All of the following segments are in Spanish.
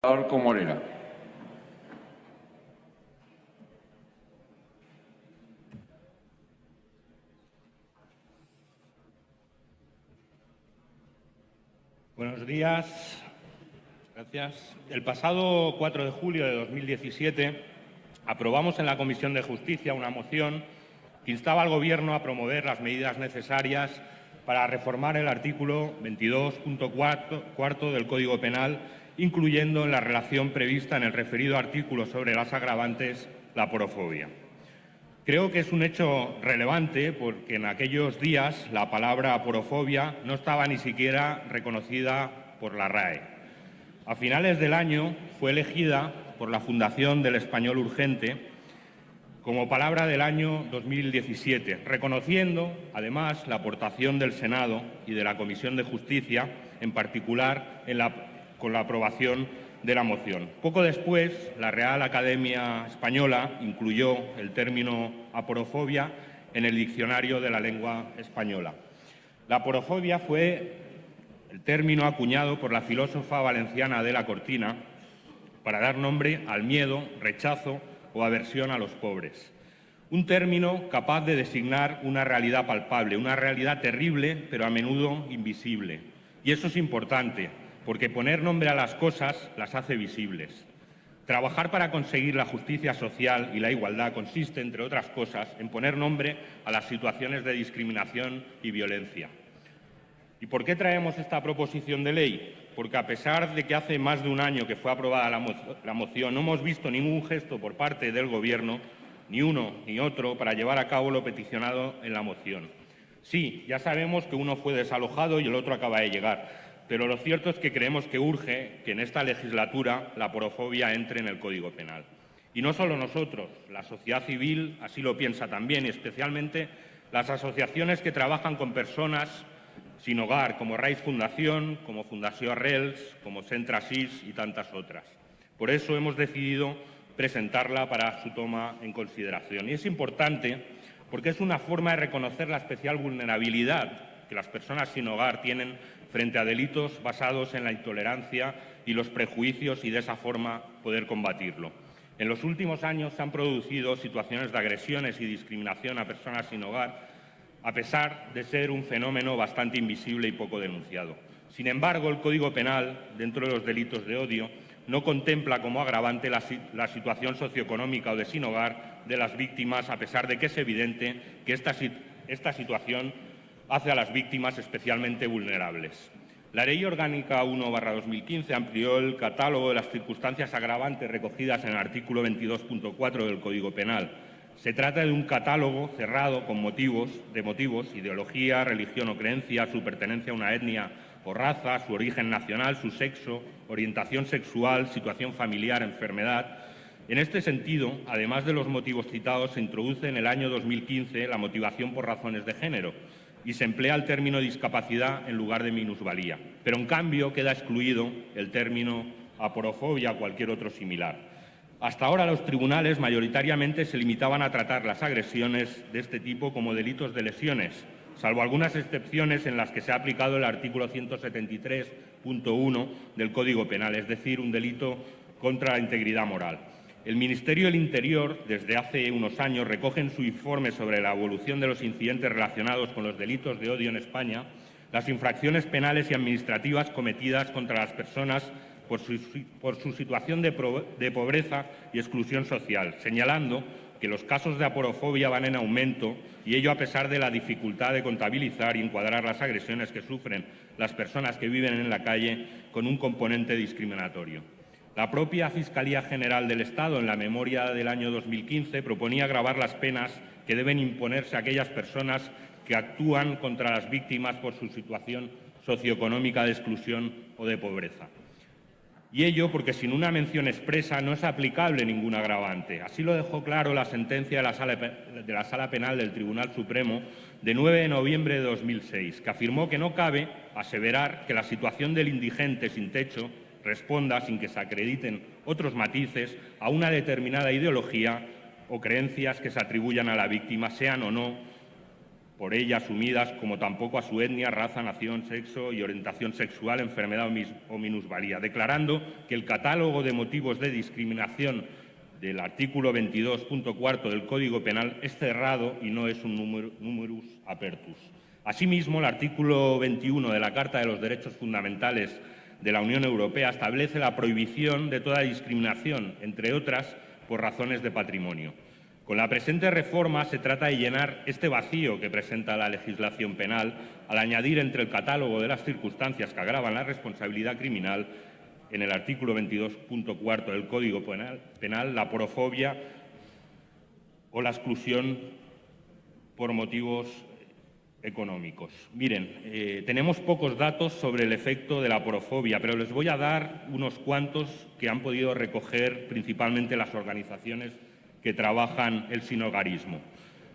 Morera. Buenos días. Gracias. El pasado 4 de julio de 2017 aprobamos en la Comisión de Justicia una moción que instaba al Gobierno a promover las medidas necesarias para reformar el artículo 22.4 del Código Penal, incluyendo en la relación prevista en el referido artículo sobre las agravantes la aporofobia. Creo que es un hecho relevante porque en aquellos días la palabra aporofobia no estaba ni siquiera reconocida por la RAE. A finales del año fue elegida por la Fundación del Español Urgente como palabra del año 2017, reconociendo además la aportación del Senado y de la Comisión de Justicia, en particular con la aprobación de la moción. Poco después, la Real Academia Española incluyó el término aporofobia en el diccionario de la lengua española. La aporofobia fue el término acuñado por la filósofa valenciana Adela Cortina para dar nombre al miedo, rechazo o aversión a los pobres. Un término capaz de designar una realidad palpable, una realidad terrible, pero a menudo invisible. Y eso es importante, porque poner nombre a las cosas las hace visibles. Trabajar para conseguir la justicia social y la igualdad consiste, entre otras cosas, en poner nombre a las situaciones de discriminación y violencia. ¿Y por qué traemos esta proposición de ley? Porque a pesar de que hace más de un año que fue aprobada la moción, no hemos visto ningún gesto por parte del Gobierno, ni uno ni otro, para llevar a cabo lo peticionado en la moción. Sí, ya sabemos que uno fue desalojado y el otro acaba de llegar, pero lo cierto es que creemos que urge que en esta legislatura la aporofobia entre en el Código Penal. Y no solo nosotros, la sociedad civil así lo piensa también, y especialmente las asociaciones que trabajan con personas sin hogar, como RAIS Fundación, como Fundació Arrels, como Centre Assís y tantas otras. Por eso hemos decidido presentarla para su toma en consideración. Y es importante porque es una forma de reconocer la especial vulnerabilidad que las personas sin hogar tienen frente a delitos basados en la intolerancia y los prejuicios y de esa forma poder combatirlo. En los últimos años se han producido situaciones de agresiones y discriminación a personas sin hogar, a pesar de ser un fenómeno bastante invisible y poco denunciado. Sin embargo, el Código Penal, dentro de los delitos de odio, no contempla como agravante la situación socioeconómica o de sin hogar de las víctimas, a pesar de que es evidente que esta situación hace a las víctimas especialmente vulnerables. La Ley Orgánica 1/2015 amplió el catálogo de las circunstancias agravantes recogidas en el artículo 22.4 del Código Penal. Se trata de un catálogo cerrado con motivos, ideología, religión o creencia, su pertenencia a una etnia o raza, su origen nacional, su sexo, orientación sexual, situación familiar, enfermedad. En este sentido, además de los motivos citados, se introduce en el año 2015 la motivación por razones de género y se emplea el término discapacidad en lugar de minusvalía. Pero, en cambio, queda excluido el término aporofobia o cualquier otro similar. Hasta ahora los tribunales mayoritariamente se limitaban a tratar las agresiones de este tipo como delitos de lesiones, salvo algunas excepciones en las que se ha aplicado el artículo 173.1 del Código Penal, es decir, un delito contra la integridad moral. El Ministerio del Interior, desde hace unos años, recoge en su informe sobre la evolución de los incidentes relacionados con los delitos de odio en España las infracciones penales y administrativas cometidas contra las personas por su situación de pobreza y exclusión social, señalando que los casos de aporofobia van en aumento, y ello a pesar de la dificultad de contabilizar y encuadrar las agresiones que sufren las personas que viven en la calle con un componente discriminatorio. La propia Fiscalía General del Estado, en la memoria del año 2015, proponía agravar las penas que deben imponerse a aquellas personas que actúan contra las víctimas por su situación socioeconómica de exclusión o de pobreza. Y ello porque sin una mención expresa no es aplicable ningún agravante. Así lo dejó claro la sentencia de la Sala Penal del Tribunal Supremo de 9 de noviembre de 2006, que afirmó que no cabe aseverar que la situación del indigente sin techo responda, sin que se acrediten otros matices, a una determinada ideología o creencias que se atribuyan a la víctima, sean o no por ella asumidas, como tampoco a su etnia, raza, nación, sexo y orientación sexual, enfermedad o minusvalía, declarando que el catálogo de motivos de discriminación del artículo 22.4 del Código Penal es cerrado y no es un numerus apertus. Asimismo, el artículo 21 de la Carta de los Derechos Fundamentales de la Unión Europea establece la prohibición de toda discriminación, entre otras, por razones de patrimonio. Con la presente reforma se trata de llenar este vacío que presenta la legislación penal al añadir entre el catálogo de las circunstancias que agravan la responsabilidad criminal en el artículo 22.4 del Código Penal la aporofobia o la exclusión por motivos económicos. Miren, tenemos pocos datos sobre el efecto de la aporofobia, pero les voy a dar unos cuantos que han podido recoger principalmente las organizaciones que trabajan el sinhogarismo.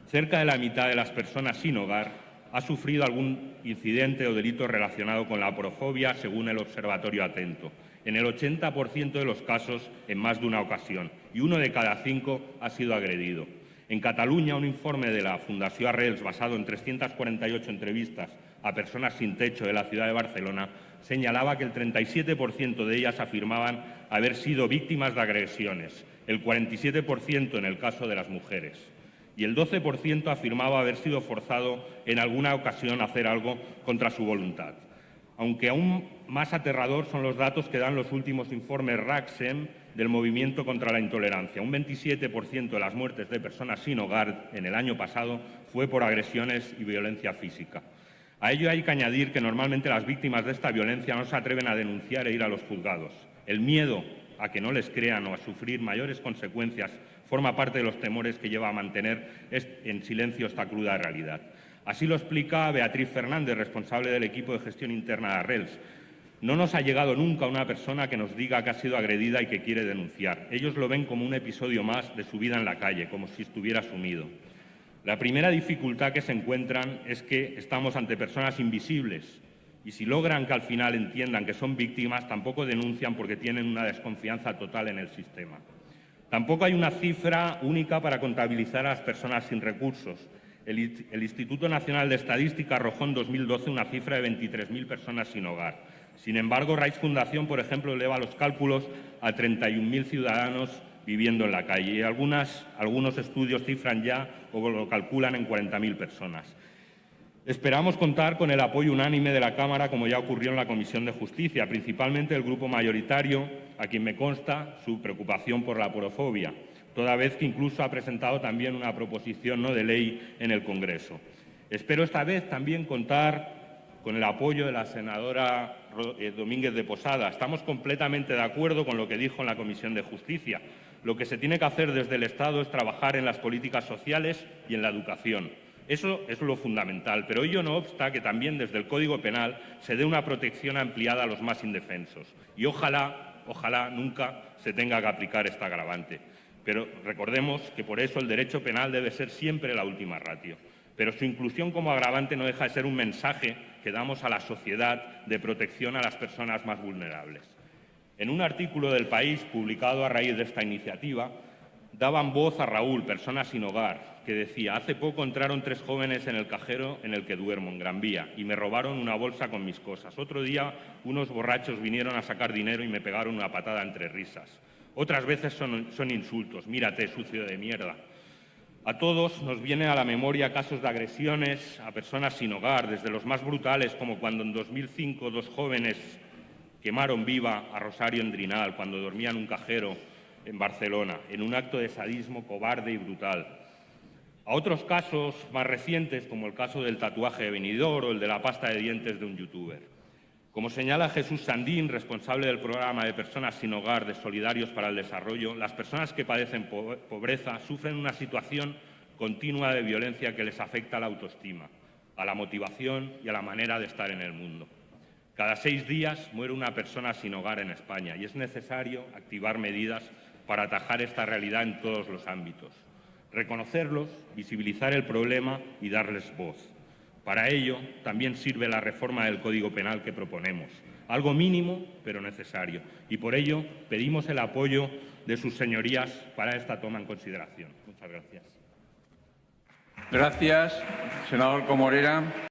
Cerca de la mitad de las personas sin hogar ha sufrido algún incidente o delito relacionado con la aporofobia, según el Observatorio Atento. En el 80% de los casos, en más de una ocasión, y 1 de cada 5 ha sido agredido. En Cataluña, un informe de la Fundació Arrels, basado en 348 entrevistas a personas sin techo de la ciudad de Barcelona, señalaba que el 37% de ellas afirmaban haber sido víctimas de agresiones, el 47% en el caso de las mujeres, y el 12% afirmaba haber sido forzado en alguna ocasión a hacer algo contra su voluntad. Aunque aún más aterrador son los datos que dan los últimos informes RACSEM del Movimiento contra la Intolerancia. Un 27% de las muertes de personas sin hogar en el año pasado fue por agresiones y violencia física. A ello hay que añadir que normalmente las víctimas de esta violencia no se atreven a denunciar e ir a los juzgados. El miedo a que no les crean o a sufrir mayores consecuencias forma parte de los temores que lleva a mantener en silencio esta cruda realidad. Así lo explica Beatriz Fernández, responsable del equipo de gestión interna de Arrels. No nos ha llegado nunca una persona que nos diga que ha sido agredida y que quiere denunciar. Ellos lo ven como un episodio más de su vida en la calle, como si estuviera sumido. La primera dificultad que se encuentran es que estamos ante personas invisibles y si logran que al final entiendan que son víctimas, tampoco denuncian porque tienen una desconfianza total en el sistema. Tampoco hay una cifra única para contabilizar a las personas sin recursos. El Instituto Nacional de Estadística arrojó en 2012 una cifra de 23.000 personas sin hogar. Sin embargo, Rights Fundación, por ejemplo, eleva los cálculos a 31.000 ciudadanos viviendo en la calle y algunos estudios cifran ya o lo calculan en 40.000 personas. Esperamos contar con el apoyo unánime de la Cámara, como ya ocurrió en la Comisión de Justicia, principalmente el grupo mayoritario, a quien me consta su preocupación por la aporofobia, toda vez que incluso ha presentado también una proposición no de ley en el Congreso. Espero esta vez también contar con el apoyo de la senadora Domínguez de Posada. Estamos completamente de acuerdo con lo que dijo en la Comisión de Justicia. Lo que se tiene que hacer desde el Estado es trabajar en las políticas sociales y en la educación. Eso es lo fundamental, pero ello no obsta que también desde el Código Penal se dé una protección ampliada a los más indefensos. Y ojalá nunca se tenga que aplicar esta agravante. Pero recordemos que por eso el derecho penal debe ser siempre la última ratio. Pero su inclusión como agravante no deja de ser un mensaje que damos a la sociedad de protección a las personas más vulnerables. En un artículo del País publicado a raíz de esta iniciativa, daban voz a Raúl, persona sin hogar, que decía: hace poco entraron 3 jóvenes en el cajero en el que duermo, en Gran Vía, y me robaron una bolsa con mis cosas. Otro día unos borrachos vinieron a sacar dinero y me pegaron una patada entre risas. Otras veces son insultos: mírate, sucio de mierda. A todos nos vienen a la memoria casos de agresiones a personas sin hogar, desde los más brutales, como cuando en 2005 2 jóvenes quemaron viva a Rosario Endrinal cuando dormía en un cajero en Barcelona, en un acto de sadismo cobarde y brutal. A otros casos más recientes, como el caso del tatuaje de Benidorm o el de la pasta de dientes de un youtuber. Como señala Jesús Sandín, responsable del programa de personas sin hogar de Solidarios para el Desarrollo, las personas que padecen pobreza sufren una situación continua de violencia que les afecta a la autoestima, a la motivación y a la manera de estar en el mundo. Cada 6 días muere una persona sin hogar en España y es necesario activar medidas para atajar esta realidad en todos los ámbitos. Reconocerlos, visibilizar el problema y darles voz. Para ello, también sirve la reforma del Código Penal que proponemos, algo mínimo pero necesario, y por ello pedimos el apoyo de sus señorías para esta toma en consideración. Muchas gracias. Gracias, senador Comorera.